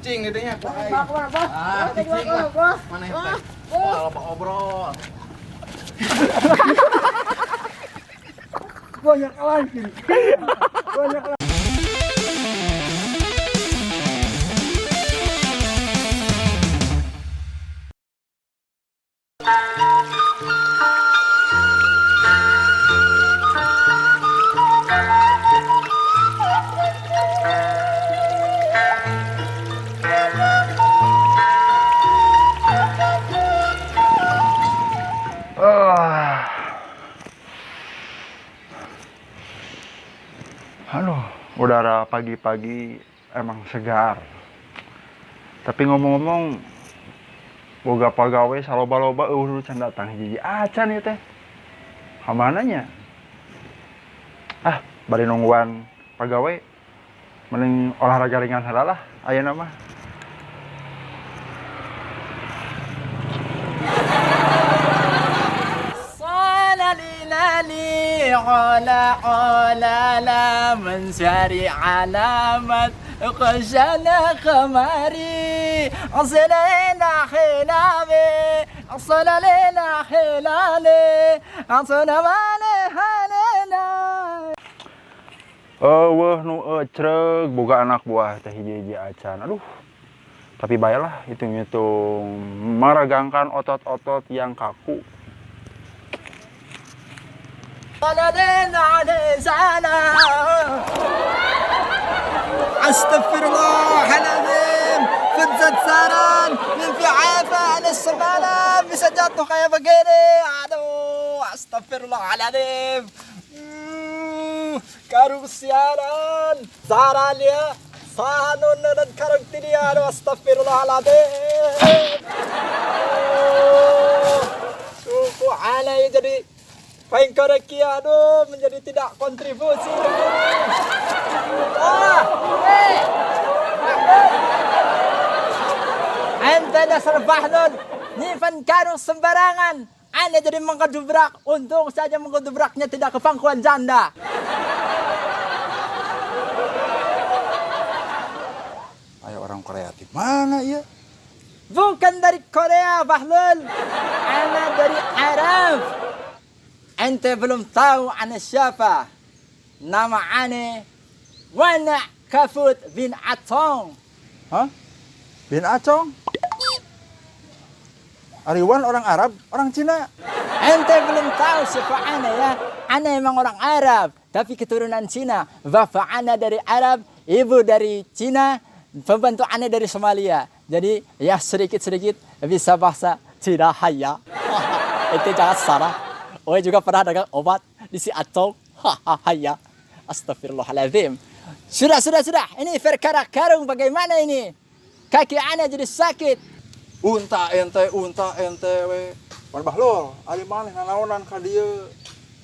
cicing gitu nya. Ah, cicing lah. Mana yang teh? Oh, loba obrol. Banyak lagi. Banyak lagi. Aduh, udara pagi-pagi emang segar. Tapi ngomong-ngomong, boga pagawe saloba-loba can datang hiji acan ieu teh. Hamananya? Ah, bari nungguan pagawe mending olahraga ringan heula lah ayeuna mah. لي علا علا لا من ساري علامة قشنا خماري أصلنا خلامي أصلنا خلالي أصلنا مالي حالنا. Weuh nu ecreg boga anak buah teh hiji-hiji acan. Aduh. Tapi baiklah hitung-hitung meragangkan otot-otot yang kaku. أستغفر الله العظيم في الزنسران من في عافى عن السمانة بسجادتك يا بقيني aduh أستغفر الله العظيم karung siaran zaranya sanun dan karung tinian astagfirullahaladzim suku alay jadi pengkoreki aduh menjadi tidak kontribusi ente dasar bahlul nyimpan karung sembarangan ane jadi mengkedubrak untung saja mengkedubraknya tidak ke pangkuan janda. Ayo orang kreatif mana ya? Bukan dari Korea Bahlul ana dari Arab. Ente belum tahu ana siapa? Nama ane Wana Kafut bin Atong. Hah? Bin Acong? Ariwan orang Arab, orang Cina. Ente belum tahu siapa ane ya? Ane emang orang Arab, tapi keturunan Cina. Bapak ane dari Arab, ibu dari Cina, pembantu ane dari Somalia. Jadi ya sedikit-sedikit bisa bahasa Cina haya. Itu jangan salah. Oe juga pernah dagang obat di si Atong. Hahaha ya. Astagfirullahaladzim. Sudah. Ini perkara karung bagaimana ini? Kaki ane jadi sakit. Unta ente we. Pan Bahlul, ari maneh nanaonan ka dieu.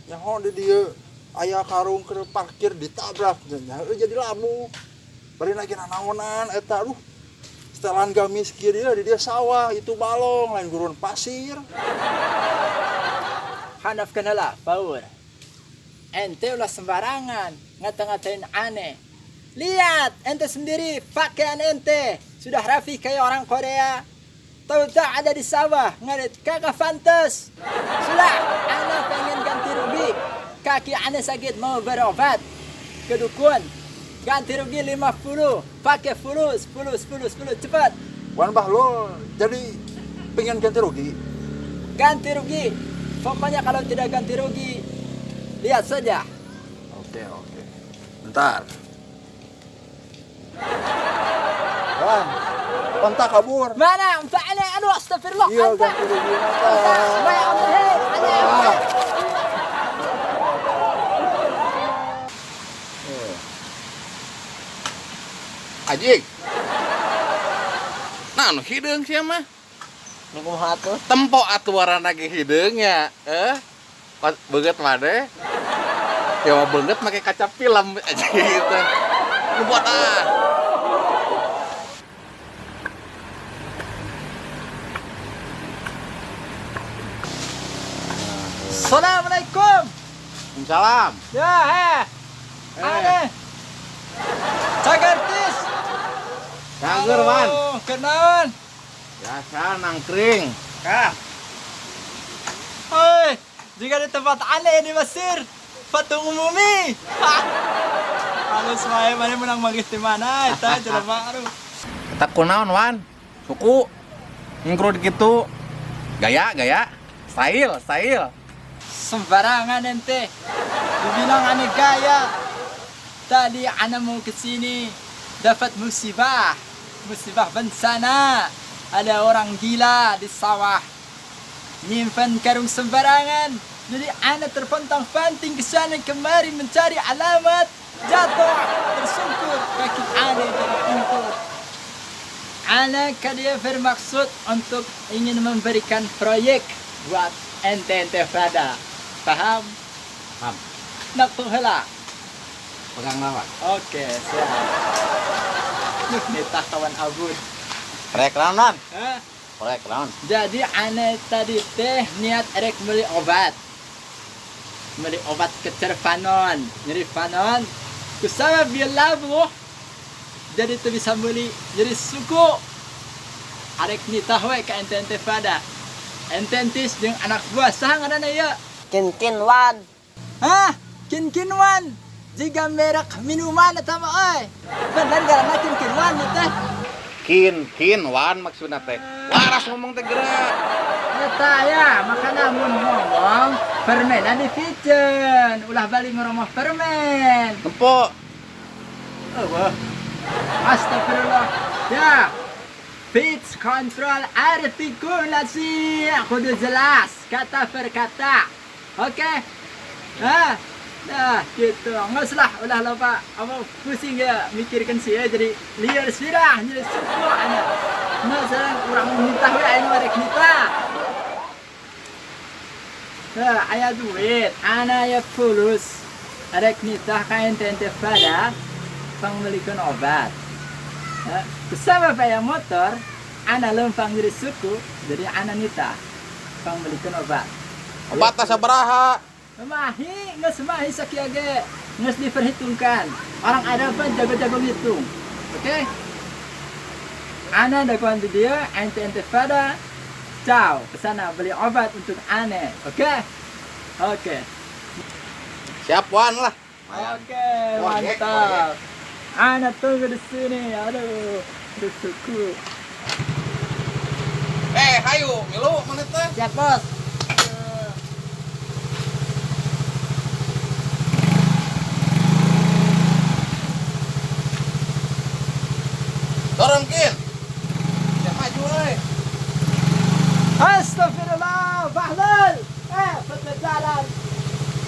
Nyaho di dieu aya karung keur parkir ditabrak nya jadi lamu. Bari lagi nanaonan eta aduh. Setelan gamis kieu di dia sawah itu balong lain gurun pasir. Hanafkan heula, Paur. Ente ulah sembarangan ngata-ngatain aneh. Lihat, ente sendiri pakaian ente sudah rapi kayak orang Korea. Tahu-tahu ada di sawah, ngarit kagak pantas. Sudah, ana pengen ganti rugi. Kaki ana sakit mau berobat ke dukun. Ganti rugi 50, pakai 10 cepat. Wan Bahlul jadi pengen ganti rugi. Ganti rugi. Pokoknya kalau tidak ganti rugi, lihat saja. Oke. Bentar. Wan, onta kabur. Mana? Ana aduh astagfirullah. Iya ganti rugi onta. Ajik. Nah, nu hideung sia mah. Nu kumaha tuh? Tempo atuaran lagi hideungnya. Pas beungeut mah deh. Ya mah beungeut make kaca film aja gitu. Nu buat Assalamualaikum. Salam. Ya, Ane. Cagartis. Kang Seger, Wan. Kenaon? Biasa nangkring. Kah. Hoi, jika di tempat aneh di Mesir, patung umumi. Halus wae mana menang manggis di mana? Eta jelema aduh. Kita kunaon, Wan? Suku. Ngkrut gitu. Gaya. Style. Sembarangan ente. Dibilang aneh gaya. Tadi ana mau ke sini dapat musibah bencana. Ada orang gila di sawah nyimpan karung sembarangan. Jadi ana terpontang-panting ke sana kemari mencari alamat, jatuh tersungkur kaki ana dari untuk. Ana dia bermaksud untuk ingin memberikan proyek buat ente pada. Paham? Paham. Nak penghela. Pegang lawan. Oke, siap. Nitah kawan abun. Rek naon? Hah? Rek naon? Jadi aneh tadi teh niat erek beli obat kecerpanon, nyeri panon. Kusama biar labu. Jadi tuh bisa beli jadi suku. Arek nitah we ka ente pada. Ententis jeung anak buah saha ngaranna ya? Kin-kin-wan. Hah? Kin-kinwan. Jika merek minuman eta mah euy. Bener garana kin-kinwan teh. Kin, Wan maksudna teh. Waras ngomong teh geura. Eta ya, makanya mun ngomong permen di kitchen. Ulah balik ngomong permen. Tempo. Oh, astagfirullah. Ya. Pitch control artikulasi. Kudu jelas kata per kata. Oke. Nah, gitu. Nggak salah, ulah lupa. Apa pusing ya mikirkan sih ya. Jadi liar sirah, jadi suku anak. Nah, sekarang kurang minta we aya merek minta. Nah, aya duit, ana ya fulus. Arek nitah ka ente pada pangmelikeun obat. Bersama paya motor, ana lempang jadi suku, jadi ana nitah pangmelikeun obat. Obat sabaraha? Memahi, nggak semahi sakiage, nggak diperhitungkan. Orang ada apa jago-jago ngitung, oke? Ana dakwaan dia, ente pada, ciao, kesana beli obat untuk ane, oke? Oke. Siap, Wan lah. Oke, mantap. Ana tunggu di sini, aduh, suku. Hayu, milu mana teh? Siap bos. Dorong kin. Siap maju euy. Astagfirullah, bahlul. فتح jalan.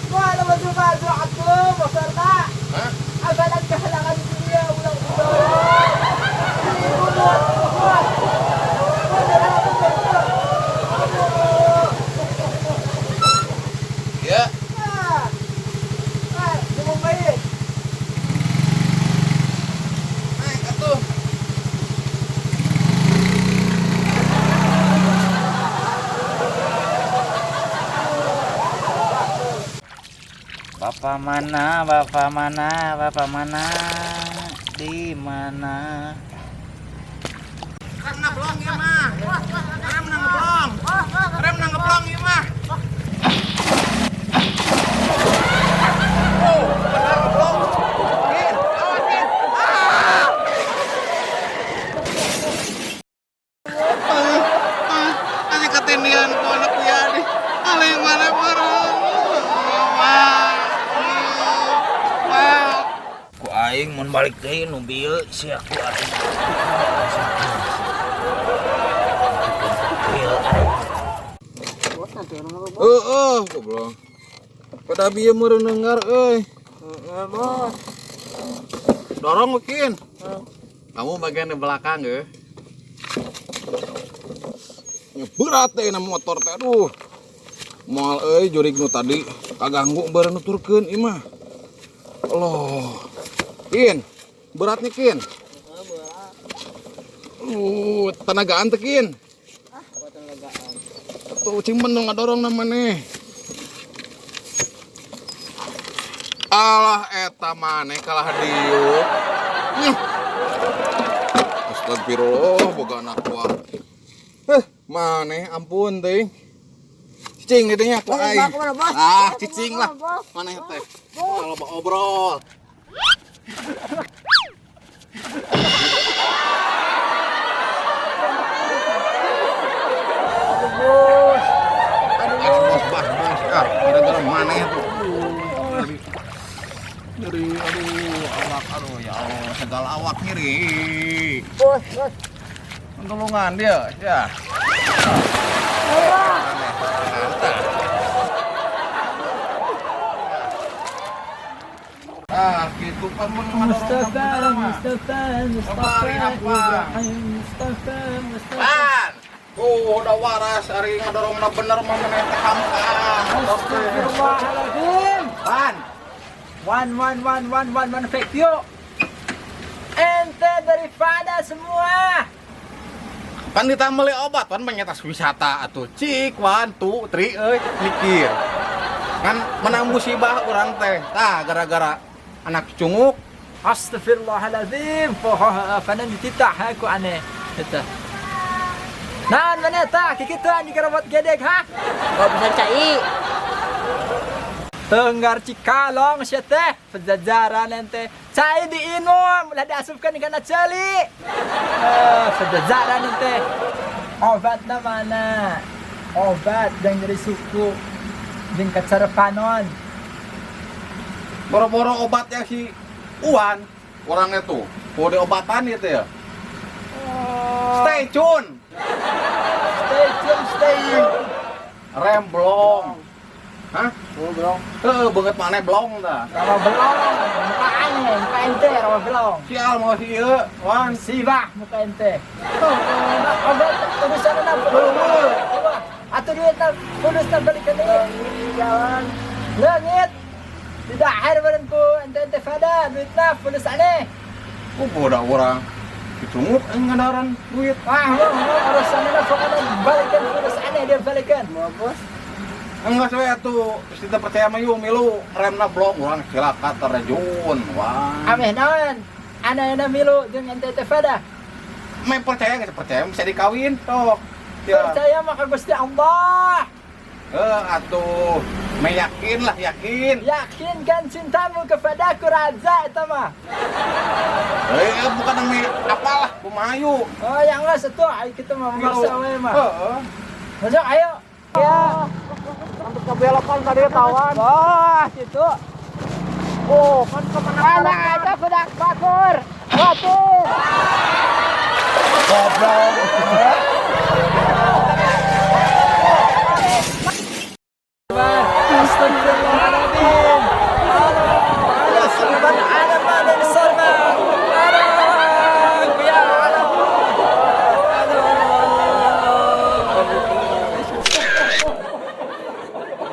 Wala maju-maju aku, masalna. Hah? Abalan kehalangan dunia ulang-ulang. Ini bunuh, bunuh. Ya. Demam baik. Naik atuh. Bapak mana? Di mana? Rem ngeblong ieu mah. Rem ngeblong. Rem ngeblong ieu mah. Oh, benar ngeblong. Kin, awas kin. Ini ketindihan ku anak Yadi. Aling mana bareng. Ku aing mun balik deui nu bieu sia ku aing. Goblok. Pada bieu meureun neungar euy. Bos. Dorong mungkin. Kamu bagian di belakang ya. Berat teh na motor teh aduh. Moal euy jurig nu tadi kaganggu beureun nuturkeun ieu mah. Allah. Kin, beratnya Kin. Berat. Tenagaan teh Kin. Apa tenagaan? Tuh cimpen dong ngadorong namanya. Alah eta maneh kalah diuk. Astagfirullah, boga anak kuat. Maneh ampun teh. Cicing itu nya ku aing. Ah, cicing lah. Maneh teh. Kalau obrol. Gara-gara maneh tuh. Nyeri, aduh, awak, aduh, ya Allah, segala awak nyeri. Bos. Pentulungan dia, ya. Gitu kan Mustafa Ibrahim Mustafa. Pan, udah waras, hari ngadorong bener mah meneteh hamka. Astagfirullahaladzim. Pan, One fake you. Ente daripada semua. pan ditambah obat, pan menyetas wisata atuh. Cik, 1, 2, 3, mikir. Kan menang musibah orang teh. Tah gara-gara anak cunguk. Astagfirullahaladzim. Fanan dititah aku aneh. Itu. Nan mana tak kikituan di kerawat gedek ha? Kau bisa cai. Tenggar cikalong siya teh. Pejajaran ente. Cai diinum. Lah diasupkan ikan celi. Pejajaran ente. Obat na mana? Obat dan dari suku. Dan kacarapanon. Boro-boro obatnya si Uwan. Orangnya tuh. Mau diobatan gitu ya. Stay tune. Stay tune. Rem blong. Hah? Belum. Banget mana blong dah. Rawa belong. Muka aneh. Muka ente rawa belong. Sial mau si ieu, Wan. Sibah muka ente. Obat tulisan na atau duit na fulus na balikan ini. Jalan. Langit. Tidak air badan ku ente fada duit na fulus aneh. Bodoh orang. Dicunguk ngadaran duit. Urusan na pokoknya balikan fulus aneh dia balikan. Bos. Enggak saya tuh, kita percaya sama you, milu remna blong orang cilaka terjun. Wah. Ameh naon? Ana na milu jeung ente fada. Main percaya nggak percaya bisa dikawin toh. Ya. Percaya maka Gusti Allah. Atuh, meyakin lah yakin. Yakinkan cintamu kepadaku Raza itu mah. Bukan demi apalah, kumayu. Oh yang nggak setu, ayo kita mau maksa we mah. Masuk ayo. Ya. Sampai kebelokan tadi tawan. Wah, situ. Oh, kan kemana? Anak aja bedak bakur. Bakur. Goblok. Astagfirullahaladzim.